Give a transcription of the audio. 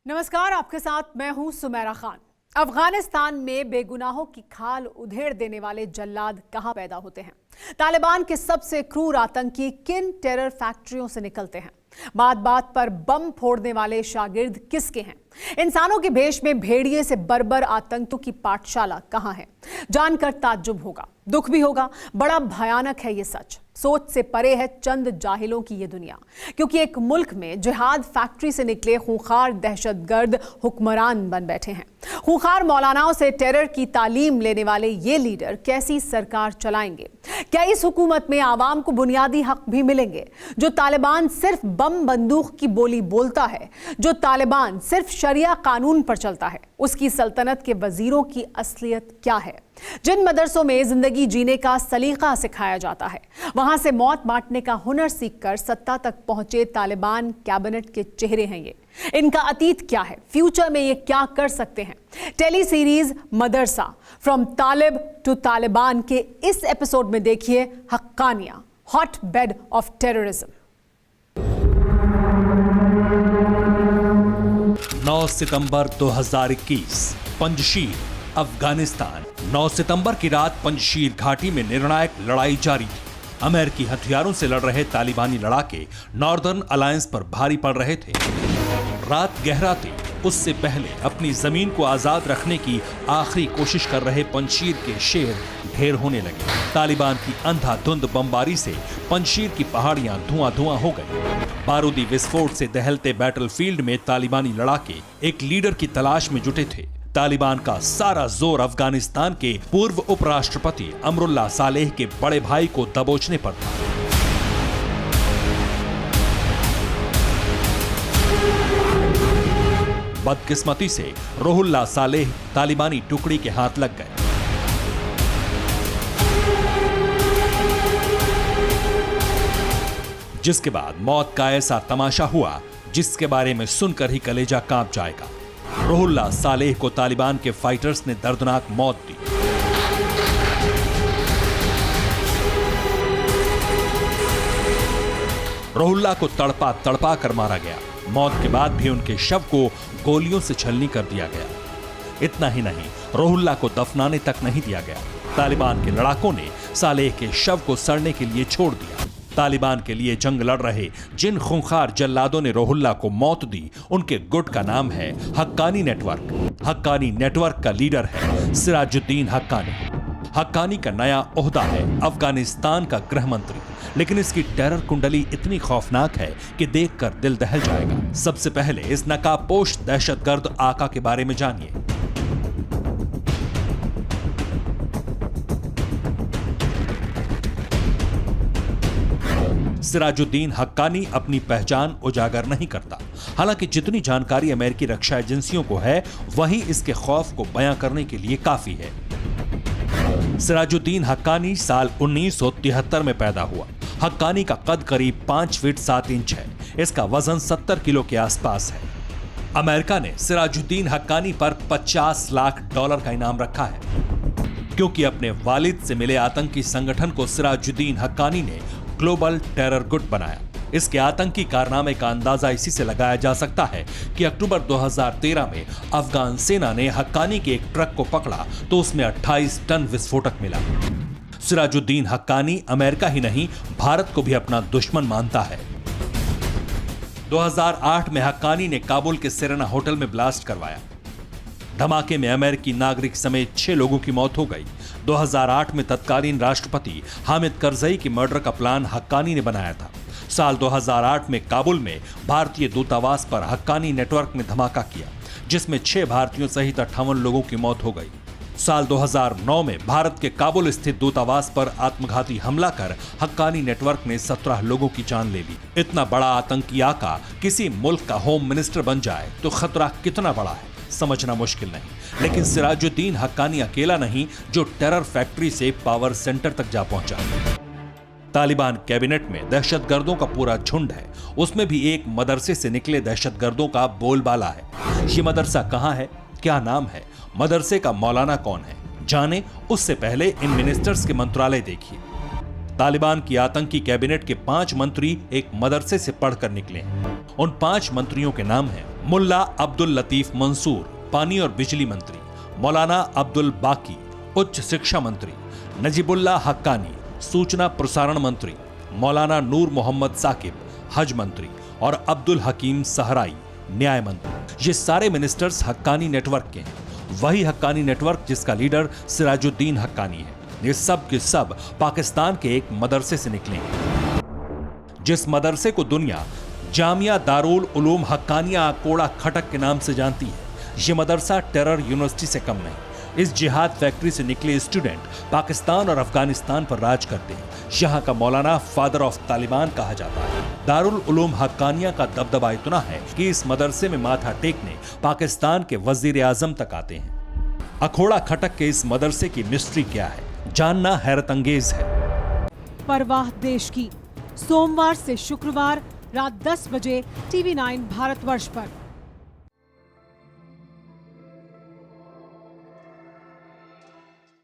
नमस्कार, आपके साथ मैं हूं सुमेरा खान। अफगानिस्तान में बेगुनाहों की खाल उधेड़ देने वाले जल्लाद कहां पैदा होते हैं? तालिबान के सबसे क्रूर आतंकी किन टेरर फैक्ट्रियों से निकलते हैं? बात बात पर बम फोड़ने वाले शागिर्द किसके हैं? इंसानों के भेष में भेड़िए से बर्बर आतंकियों की पाठशाला कहां है? जानकर ताज्जुब होगा, दुख भी होगा। बड़ा भयानक है ये सच। सोच से परे है चंद जाहिलों की ये दुनिया, क्योंकि एक मुल्क में जिहाद फैक्ट्री से निकले खूंखार दहशतगर्द हुक्मरान बन बैठे हैं। खूंखार मौलानाओं से टेरर की तालीम लेने वाले ये लीडर कैसी सरकार चलाएंगे? क्या इस हुकूमत में आवाम को बुनियादी हक भी मिलेंगे? जो तालिबान सिर्फ बम बंदूक की बोली बोलता है, जो तालिबान सिर्फ शरिया कानून पर चलता है, उसकी सल्तनत के वजीरों की असलियत क्या है? जिन मदरसों में जिंदगी जीने का सलीका सिखाया जाता है, वहां से मौत बांटने का हुनर सीखकर सत्ता तक पहुंचे तालिबान कैबिनेट के चेहरे हैं ये। इनका अतीत क्या है? फ्यूचर में ये क्या कर सकते हैं? टेली सीरीज मदरसा फ्रॉम तालिब टू तालिबान के इस एपिसोड में देखिए Haqqania, hotbed of terrorism. 9 सितंबर 2021, पंजशीर, अफगानिस्तान। 9 सितंबर की रात पंजशीर घाटी में निर्णायक लड़ाई जारी थी। अमेरिकी हथियारों से लड़ रहे तालिबानी लड़ाके नॉर्दर्न अलायंस पर भारी पड़ रहे थे। रात गहरा थी, उससे पहले अपनी जमीन को आजाद रखने की आखिरी कोशिश कर रहे पंजशीर के शेर ढेर होने लगे। तालिबान की अंधाधुंध बमबारी से पंजशीर की पहाड़ियां धुआं धुआं हो गई। बारूदी विस्फोट से दहलते बैटलफील्ड में तालिबानी लड़ाके एक लीडर की तलाश में जुटे थे। तालिबान का सारा जोर अफगानिस्तान के पूर्व उपराष्ट्रपति अमरुल्लाह सालेह के बड़े भाई को दबोचने पर था। बदकिस्मती से रुहुल्लाह सालेह तालिबानी टुकड़ी के हाथ लग गए। जिसके बाद मौत का ऐसा तमाशा हुआ जिसके बारे में सुनकर ही कलेजा कांप जाएगा। रुहुल्लाह सालेह को तालिबान के फाइटर्स ने दर्दनाक मौत दी। रुहुल्लाह को तड़पा तड़पा कर मारा गया। मौत के बाद भी उनके शव को गोलियों से छलनी कर दिया गया। इतना ही नहीं, रुहुल्लाह को दफनाने तक नहीं दिया गया। तालिबान के लड़ाकों ने सालेह के शव को सड़ने के लिए छोड़ दिया। तालिबान के लिए जंग लड़ रहे जिन खूंखार जल्लादों ने रुहुल्लाह को मौत दी, उनके गुट का नाम है हक्कानी नेटवर्क। हक्कानी नेटवर्क का लीडर है सिराजुद्दीन हक्कानी। हक्कानी का नया ओहदा है अफगानिस्तान का गृह मंत्री, लेकिन इसकी टेरर कुंडली इतनी खौफनाक है कि देखकर दिल दहल जाएगा। सबसे पहले इस नकाबपोश दहशतगर्द आका के बारे में जानिए। सिराजुद्दीन हक्कानी अपनी पहचान उजागर नहीं करता। हालांकि जितनी जानकारी अमेरिकी रक्षा एजेंसियों को है, वही इसके खौफ को बयां करने के लिए काफी है। सिराजुद्दीन हक्कानी साल 1973 में पैदा हुआ। हक्कानी का कद करीब 5 फीट 7 इंच है। इसका वजन 70 किलो के आसपास है। अमेरिका ने सिराजुद्दीन हक्कानी पर $50 लाख का इनाम रखा है, क्योंकि अपने वालिद से मिले आतंकी संगठन को सिराजुद्दीन हक्कानी ने ग्लोबल टेरर गुट बनाया। इसके आतंकी कारनामे का अंदाजा इसी से लगाया जा सकता है कि अक्टूबर 2013 में अफगान सेना ने हक्कानी के एक ट्रक को पकड़ा तो उसमें 28 टन विस्फोटक मिला। सिराजुद्दीन हक्कानी अमेरिका ही नहीं, भारत को भी अपना दुश्मन मानता है। 2008 में हक्कानी ने काबुल के सेरेना होटल में ब्लास्ट करवाया। धमाके में अमेरिकी नागरिक समेत 6 लोगों की मौत हो गई। 2008 में तत्कालीन राष्ट्रपति हामिद करजई की मर्डर का प्लान हक्कानी ने बनाया था। साल 2008 में काबुल में भारतीय दूतावास पर हक्कानी नेटवर्क ने धमाका किया, जिसमें 6 भारतीयों सहित 58 लोगों की मौत हो गई। साल 2009 में भारत के काबुल स्थित दूतावास पर आत्मघाती हमला कर हक्कानी नेटवर्क ने 17 लोगों की जान ले ली। इतना बड़ा आतंकी आका किसी मुल्क का होम मिनिस्टर बन जाए तो खतरा कितना बड़ा है, समझना मुश्किल नहीं। लेकिन सिराजुद्दीन हक्कानी अकेला नहीं जो टेरर फैक्ट्री से पावर सेंटर तक जा पहुंचा। तालिबान कैबिनेट में दहशतगर्दों का पूरा झुंड है। उसमें भी एक मदरसे से निकले दहशतगर्दों का बोलबाला है। ये मदरसा कहां है, क्या नाम है, मदरसे का मौलाना कौन है, जाने उससे पहले इन मिनिस्टर्स के मंत्रालय देखिए। तालिबान की आतंकी कैबिनेट के 5 मंत्री एक मदरसे से पढ़कर निकले हैं। उन 5 मंत्रियों के नाम हैं मुल्ला अब्दुल लतीफ मंसूर, पानी और बिजली मंत्री, मौलाना अब्दुल बाकी, उच्च शिक्षा मंत्री, नजीबुल्ला हक्कानी, सूचना प्रसारण मंत्री, मौलाना नूर मोहम्मद साकिब, हज मंत्री और अब्दुल हकीम सहराई, न्याय मंत्री। ये सारे मिनिस्टर्स हक्कानी नेटवर्क के हैं। वही हक्कानी नेटवर्क जिसका लीडर सिराजुद्दीन हक्कानी है। ये सब के सब पाकिस्तान के एक मदरसे से निकले हैं, जिस मदरसे को दुनिया जामिया दारुल उलूम हक्कानिया अकोड़ा खटक के नाम से जानती है। ये मदरसा टेरर यूनिवर्सिटी से कम नहीं। इस जिहाद फैक्ट्री से निकले स्टूडेंट पाकिस्तान और अफगानिस्तान पर राज करते हैं। यहाँ का मौलाना फादर ऑफ तालिबान कहा जाता है। दारुल उलूम हक्कानिया का दबदबा इतना है कि इस मदरसे में माथा टेकने पाकिस्तान के वजीर आजम तक आते हैं। अखोड़ा खटक के इस मदरसे की मिस्ट्री क्या है, जानना हैरत अंगेज है। परवाह देश की, सोमवार से शुक्रवार रात 10 बजे TV9 भारतवर्ष पर।